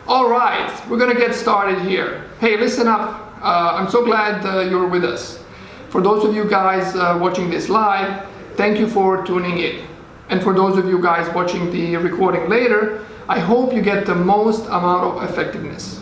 All right, we're gonna get started here. Hey, listen up. I'm so glad you're with us. For those of you guys watching this live, thank you for tuning in. And for those of you guys watching the recording later, I hope you get the most amount of effectiveness.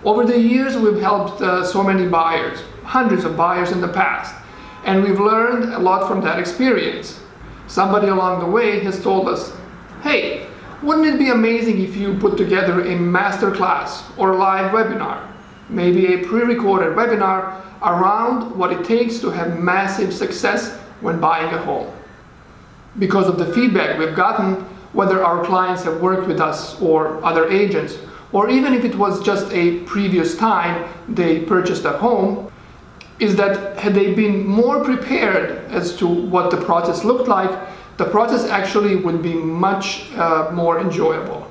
Over the years, we've helped so many buyers, hundreds of buyers in the past, and we've learned a lot from that experience. Somebody along the way has told us, hey, wouldn't it be amazing if you put together a masterclass or a live webinar, maybe a pre-recorded webinar around what it takes to have massive success when buying a home? Because of the feedback we've gotten, whether our clients have worked with us or other agents, or even if it was just a previous time they purchased a home, is that had they been more prepared as to what the process looked like, the process actually would be much more enjoyable.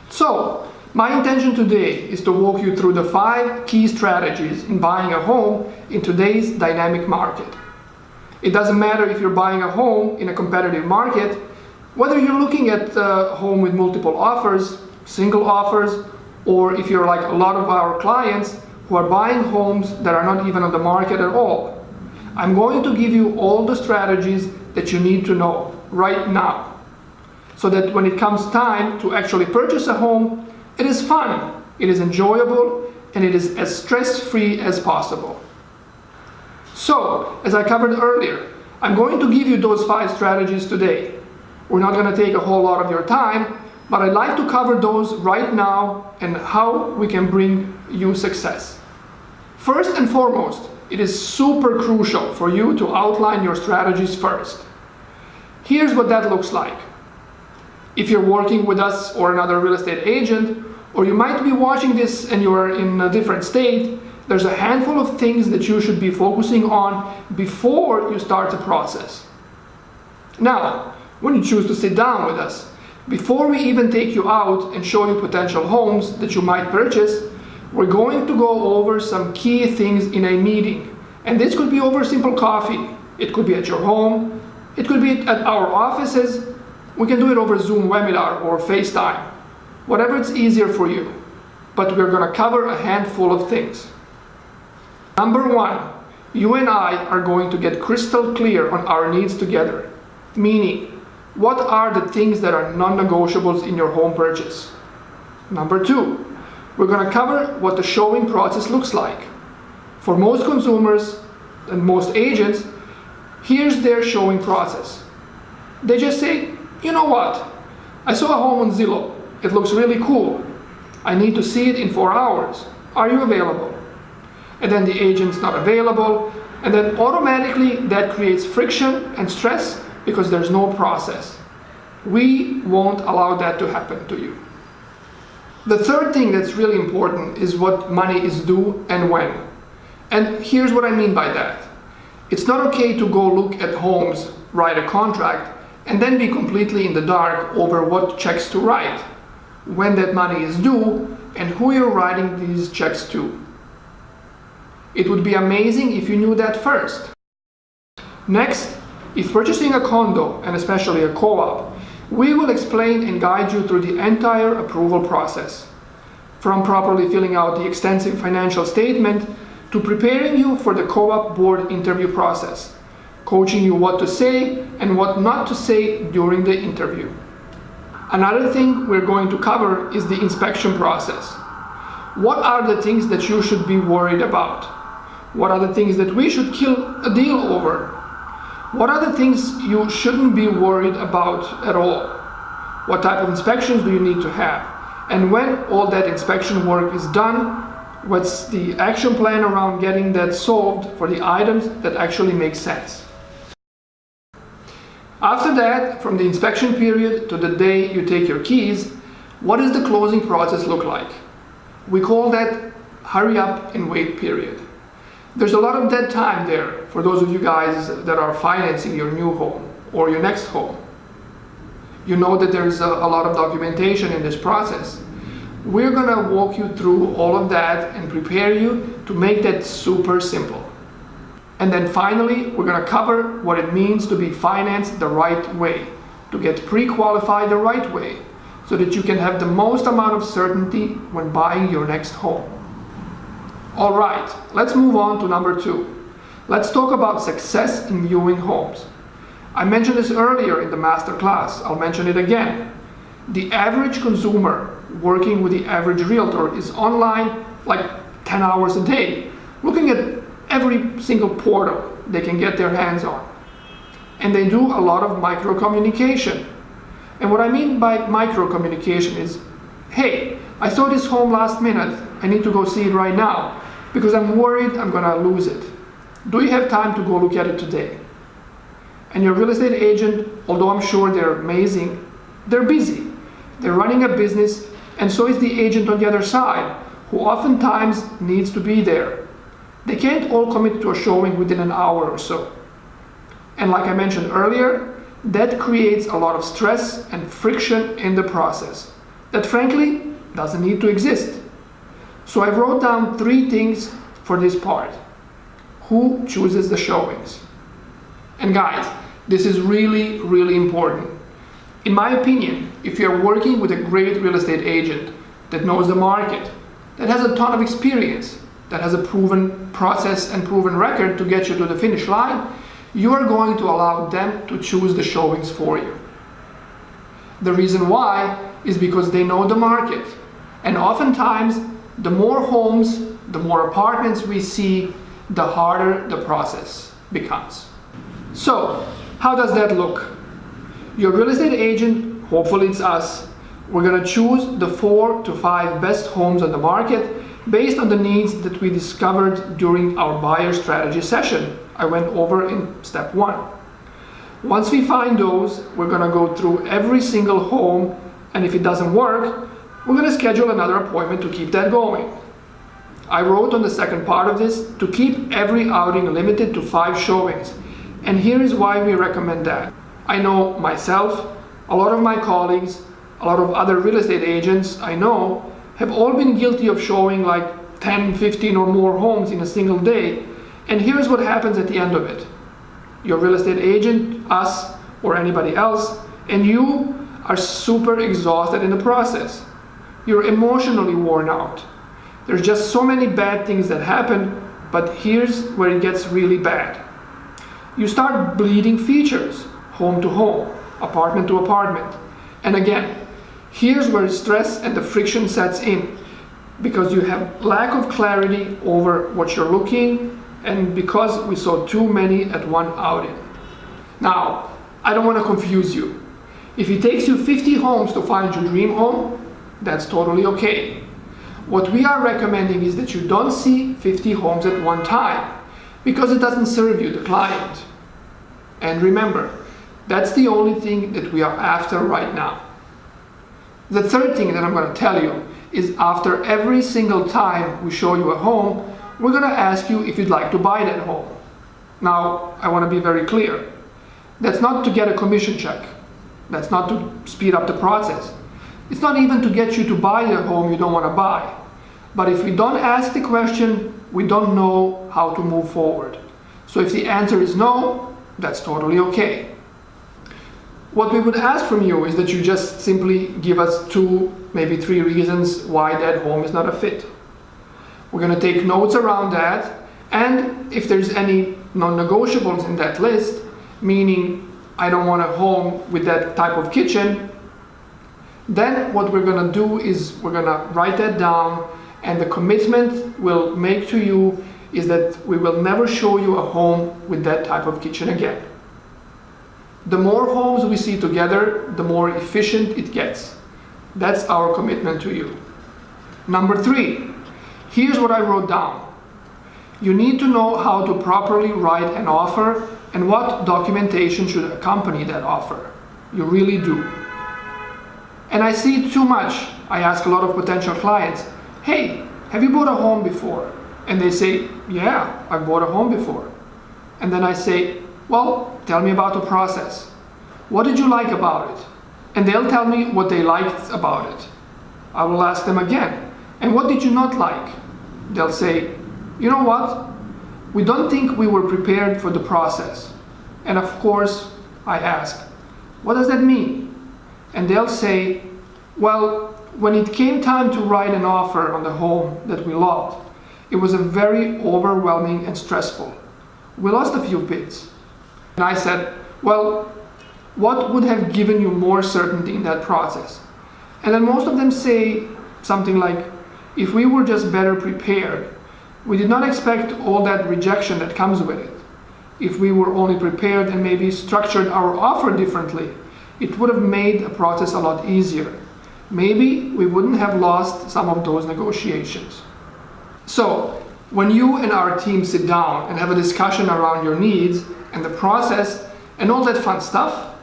So, my intention today is to walk you through the 5 key strategies in buying a home in today's dynamic market. It doesn't matter if you're buying a home in a competitive market, whether you're looking at a home with multiple offers, single offers, or if you're like a lot of our clients who are buying homes that are not even on the market at all. I'm going to give you all the strategies that you need to know right now, so that when it comes time to actually purchase a home, it is fun, it is enjoyable, and it is as stress-free as possible. So, as I covered earlier, I'm going to give you those 5 strategies today. We're not going to take a whole lot of your time, but I'd like to cover those right now and how we can bring you success. First and foremost, it is super crucial for you to outline your strategies first. Here's what that looks like. If you're working with us or another real estate agent, or you might be watching this and you're in a different state, there's a handful of things that you should be focusing on before you start the process. Now, when you choose to sit down with us, before we even take you out and show you potential homes that you might purchase, we're going to go over some key things in a meeting. And this could be over simple coffee. It could be at your home. It could be at our offices. We can do it over Zoom webinar or FaceTime. Whatever it's easier for you. But we're going to cover a handful of things. Number 1, you and I are going to get crystal clear on our needs together. Meaning, what are the things that are non-negotiables in your home purchase? Number 2, we're going to cover what the showing process looks like. For most consumers and most agents, here's their showing process. They just say, you know what? I saw a home on Zillow. It looks really cool. I need to see it in 4 hours. Are you available? And then the agent's not available, and then automatically that creates friction and stress because there's no process. We won't allow that to happen to you. The third thing that's really important is what money is due and when. And here's what I mean by that. It's not okay to go look at homes, write a contract, and then be completely in the dark over what checks to write, when that money is due, and who you're writing these checks to. It would be amazing if you knew that first. Next, if purchasing a condo, and especially a co-op, we will explain and guide you through the entire approval process. From properly filling out the extensive financial statement to preparing you for the co-op board interview process, coaching you what to say and what not to say during the interview. Another thing we're going to cover is the inspection process. What are the things that you should be worried about? What are the things that we should kill a deal over? What are the things you shouldn't be worried about at all? What type of inspections do you need to have? And when all that inspection work is done, what's the action plan around getting that solved for the items that actually make sense? After that, from the inspection period to the day you take your keys, what does the closing process look like? We call that hurry up and wait period. There's a lot of dead time there for those of you guys that are financing your new home or your next home. You know that there's a lot of documentation in this process. We're gonna walk you through all of that and prepare you to make that super simple. And then finally, we're going to cover what it means to be financed the right way, to get pre-qualified the right way, so that you can have the most amount of certainty when buying your next home. All right, let's move on to number 2. Let's talk about success in viewing homes. I mentioned this earlier in the masterclass. I'll mention it again. The average consumer working with the average realtor is online like 10 hours a day, looking at every single portal they can get their hands on. And they do a lot of micro communication. And what I mean by micro communication is, hey, I saw this home last minute, I need to go see it right now because I'm worried I'm gonna lose it. Do you have time to go look at it today? And your real estate agent, although I'm sure they're amazing, they're busy. They're running a business, and so is the agent on the other side, who oftentimes needs to be there. They can't all commit to a showing within an hour or so. And like I mentioned earlier, that creates a lot of stress and friction in the process that frankly doesn't need to exist. So I wrote down 3 things for this part. Who chooses the showings? And guys, this is really, really important. In my opinion, if you're working with a great real estate agent that knows the market, that has a ton of experience, that has a proven process and proven record to get you to the finish line, you are going to allow them to choose the showings for you. The reason why is because they know the market. And oftentimes, the more homes, the more apartments we see, the harder the process becomes. So, how does that look? Your real estate agent, hopefully it's us, we're going to choose the 4 to 5 best homes on the market based on the needs that we discovered during our buyer strategy session I went over in step 1. Once we find those, we're going to go through every single home, and if it doesn't work, we're going to schedule another appointment to keep that going. I wrote on the second part of this to keep every outing limited to 5 showings, and here is why we recommend that. I know myself, a lot of my colleagues, a lot of other real estate agents I know have all been guilty of showing like 10, 15 or more homes in a single day, and here's what happens at the end of it. Your real estate agent, us, or anybody else, and you are super exhausted in the process. You're emotionally worn out. There's just so many bad things that happen, but here's where it gets really bad. You start bleeding features, home to home, apartment to apartment. And again, here's where stress and the friction sets in, because you have lack of clarity over what you're looking, and because we saw too many at one outing. Now, I don't want to confuse you. If it takes you 50 homes to find your dream home, that's totally okay. What we are recommending is that you don't see 50 homes at one time, because it doesn't serve you, the client. And remember, that's the only thing that we are after right now. The third thing that I'm going to tell you is after every single time we show you a home, we're going to ask you if you'd like to buy that home. Now, I want to be very clear. That's not to get a commission check. That's not to speed up the process. It's not even to get you to buy the home you don't want to buy. But if we don't ask the question, we don't know how to move forward. So if the answer is no, that's totally okay. What we would ask from you is that you just simply give us 2, maybe 3 reasons why that home is not a fit. We're going to take notes around that, and if there's any non-negotiables in that list, meaning I don't want a home with that type of kitchen, then what we're going to do is we're going to write that down, and the commitment we'll make to you is that we will never show you a home with that type of kitchen again. The more homes we see together, the more efficient it gets. That's our commitment to you. Number 3, here's what I wrote down. You need to know how to properly write an offer and what documentation should accompany that offer. You really do. And I see it too much. I ask a lot of potential clients, hey, have you bought a home before? And they say, yeah, I've bought a home before. And then I say, well, tell me about the process. What did you like about it? And they'll tell me what they liked about it. I will ask them again, and what did you not like? They'll say, you know what? We don't think we were prepared for the process. And of course, I ask, what does that mean? And they'll say, well, when it came time to write an offer on the home that we loved, it was a very overwhelming and stressful. We lost a few bids. And I said, well, what would have given you more certainty in that process? And then most of them say something like, if we were just better prepared, we did not expect all that rejection that comes with it. If we were only prepared and maybe structured our offer differently, it would have made the process a lot easier. Maybe we wouldn't have lost some of those negotiations. So, when you and our team sit down and have a discussion around your needs and the process and all that fun stuff,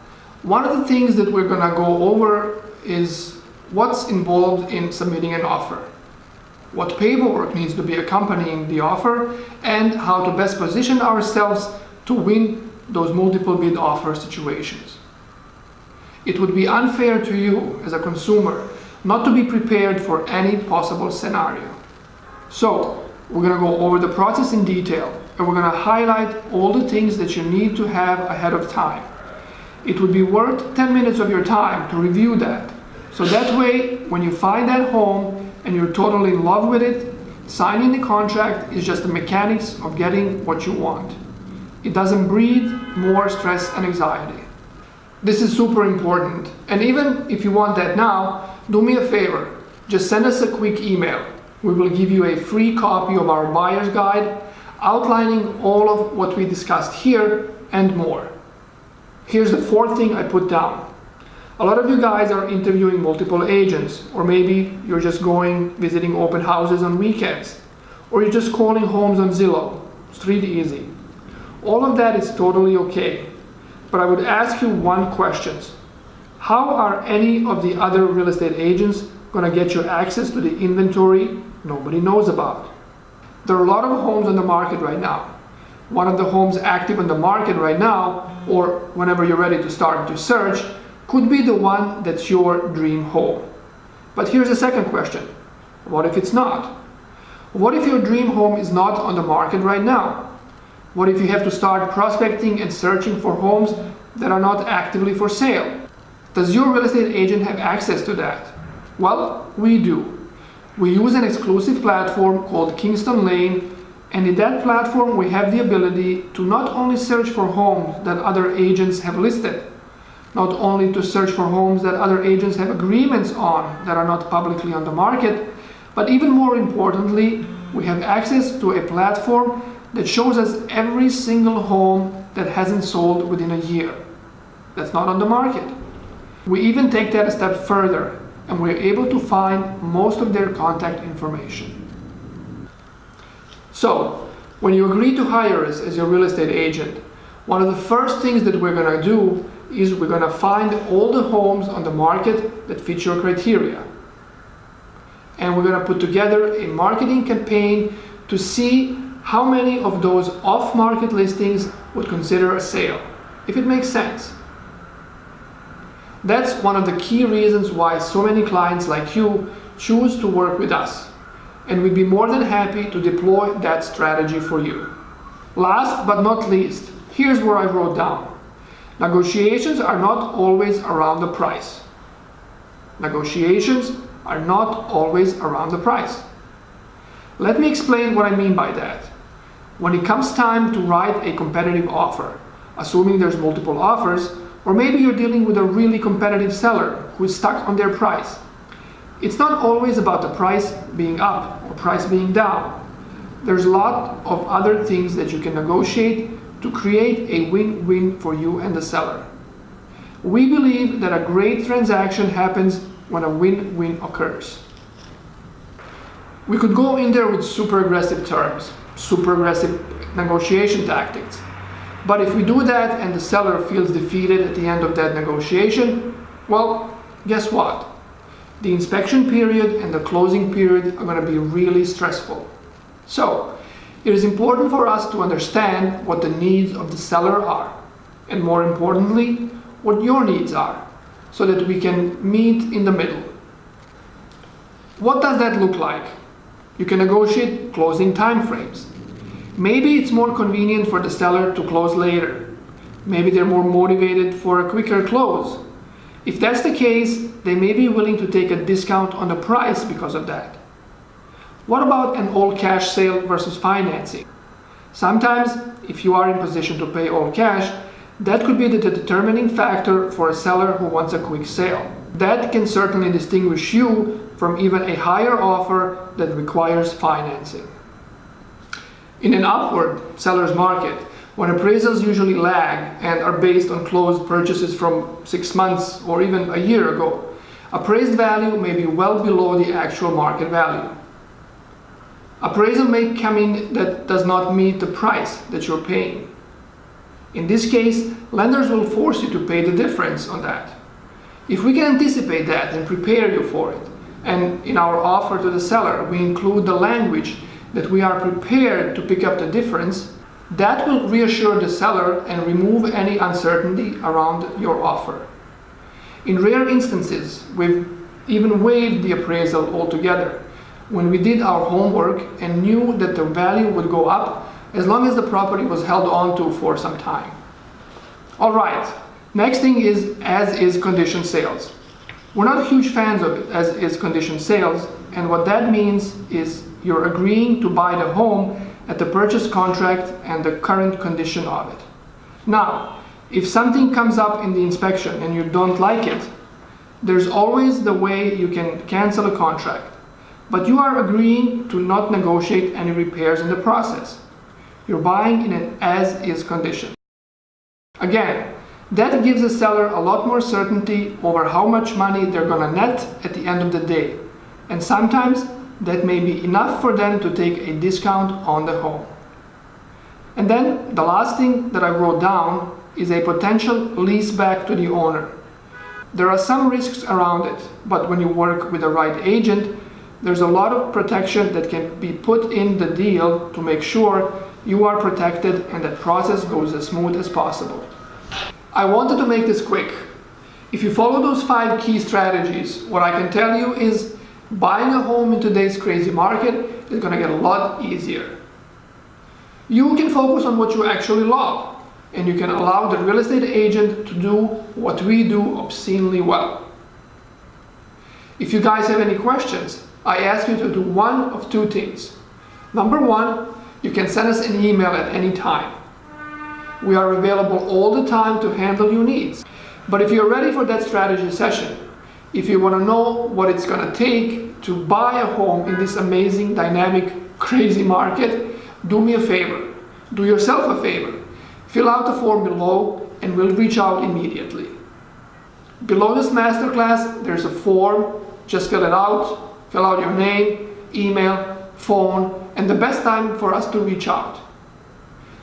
one of the things that we're gonna go over is what's involved in submitting an offer, what paperwork needs to be accompanying the offer, and how to best position ourselves to win those multiple bid offer situations. It would be unfair to you as a consumer not to be prepared for any possible scenario. So, we're going to go over the process in detail, and we're going to highlight all the things that you need to have ahead of time. It would be worth 10 minutes of your time to review that. So that way, when you find that home and you're totally in love with it, signing the contract is just the mechanics of getting what you want. It doesn't breed more stress and anxiety. This is super important, and even if you want that now, do me a favor, just send us a quick email. We will give you a free copy of our buyer's guide outlining all of what we discussed here and more. Here's the fourth thing I put down. A lot of you guys are interviewing multiple agents, or maybe you're just visiting open houses on weekends, or you're just calling homes on Zillow, street easy. All of that is totally okay. But I would ask you one question. How are any of the other real estate agents going to get you access to the inventory nobody knows about? There are a lot of homes on the market right now. One of the homes active on the market right now, or whenever you're ready to start to search, could be the one that's your dream home. But here's a second question. What if it's not? What if your dream home is not on the market right now? What if you have to start prospecting and searching for homes that are not actively for sale? Does your real estate agent have access to that? Well, we do. We use an exclusive platform called Kingston Lane, and in that platform we have the ability to not only search for homes that other agents have listed, not only to search for homes that other agents have agreements on that are not publicly on the market, but even more importantly, we have access to a platform that shows us every single home that hasn't sold within a year, that's not on the market. We even take that a step further, and we're able to find most of their contact information. So, when you agree to hire us as your real estate agent, one of the first things that we're going to do is we're going to find all the homes on the market that fit your criteria. And we're going to put together a marketing campaign to see how many of those off-market listings would consider a sale, if it makes sense. That's one of the key reasons why so many clients like you choose to work with us, and we'd be more than happy to deploy that strategy for you. Last but not least, here's where I wrote down. Negotiations are not always around the price. Negotiations are not always around the price. Let me explain what I mean by that. When it comes time to write a competitive offer, assuming there's multiple offers, or maybe you're dealing with a really competitive seller who is stuck on their price, it's not always about the price being up or price being down. There's a lot of other things that you can negotiate to create a win-win for you and the seller. We believe that a great transaction happens when a win-win occurs. We could go in there with super aggressive terms, super aggressive negotiation tactics. But if we do that and the seller feels defeated at the end of that negotiation, well, guess what? The inspection period and the closing period are going to be really stressful. So, it is important for us to understand what the needs of the seller are, and more importantly, what your needs are, so that we can meet in the middle. What does that look like? You can negotiate closing timeframes. Maybe it's more convenient for the seller to close later. Maybe they're more motivated for a quicker close. If that's the case, they may be willing to take a discount on the price because of that. What about an all cash sale versus financing? Sometimes, if you are in position to pay all cash, that could be the determining factor for a seller who wants a quick sale. That can certainly distinguish you from even a higher offer that requires financing. In an upward seller's market, when appraisals usually lag and are based on closed purchases from 6 months or even a year ago, appraised value may be well below the actual market value. Appraisal may come in that does not meet the price that you're paying. In this case, lenders will force you to pay the difference on that. If we can anticipate that and prepare you for it, and in our offer to the seller we include the language that we are prepared to pick up the difference, that will reassure the seller and remove any uncertainty around your offer. In rare instances, we've even waived the appraisal altogether when we did our homework and knew that the value would go up as long as the property was held on to for some time. All right, next thing is as-is condition sales. We're not huge fans of as-is condition sales, and what that means is you're agreeing to buy the home at the purchase contract and the current condition of it. Now, if something comes up in the inspection and you don't like it, there's always the way you can cancel a contract, but you are agreeing to not negotiate any repairs in the process. You're buying in an as-is condition. Again, that gives the seller a lot more certainty over how much money they're gonna net at the end of the day, and sometimes that may be enough for them to take a discount on the home. And then the last thing that I wrote down is a potential lease back to the owner. There are some risks around it, but when you work with the right agent, there's a lot of protection that can be put in the deal to make sure you are protected and that process goes as smooth as possible. I wanted to make this quick. If you follow those 5 key strategies, what I can tell you is buying a home in today's crazy market is going to get a lot easier. You can focus on what you actually love, and you can allow the real estate agent to do what we do obscenely well. If you guys have any questions, I ask you to do one of 2 things. Number 1, you can send us an email at any time. We are available all the time to handle your needs. But if you're ready for that strategy session, if you want to know what it's going to take to buy a home in this amazing, dynamic, crazy market, do me a favor. Do yourself a favor. Fill out the form below and we'll reach out immediately. Below this masterclass, there's a form. Just fill it out. Fill out your name, email, phone, and the best time for us to reach out.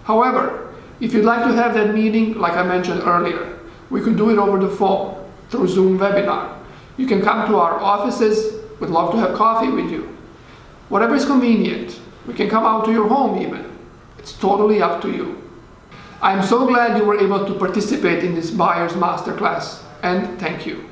However, if you'd like to have that meeting, like I mentioned earlier, we could do it over the phone, through Zoom webinar. You can come to our offices. We'd love to have coffee with you. Whatever is convenient. We can come out to your home even. It's totally up to you. I'm so glad you were able to participate in this Buyer's Masterclass, and thank you.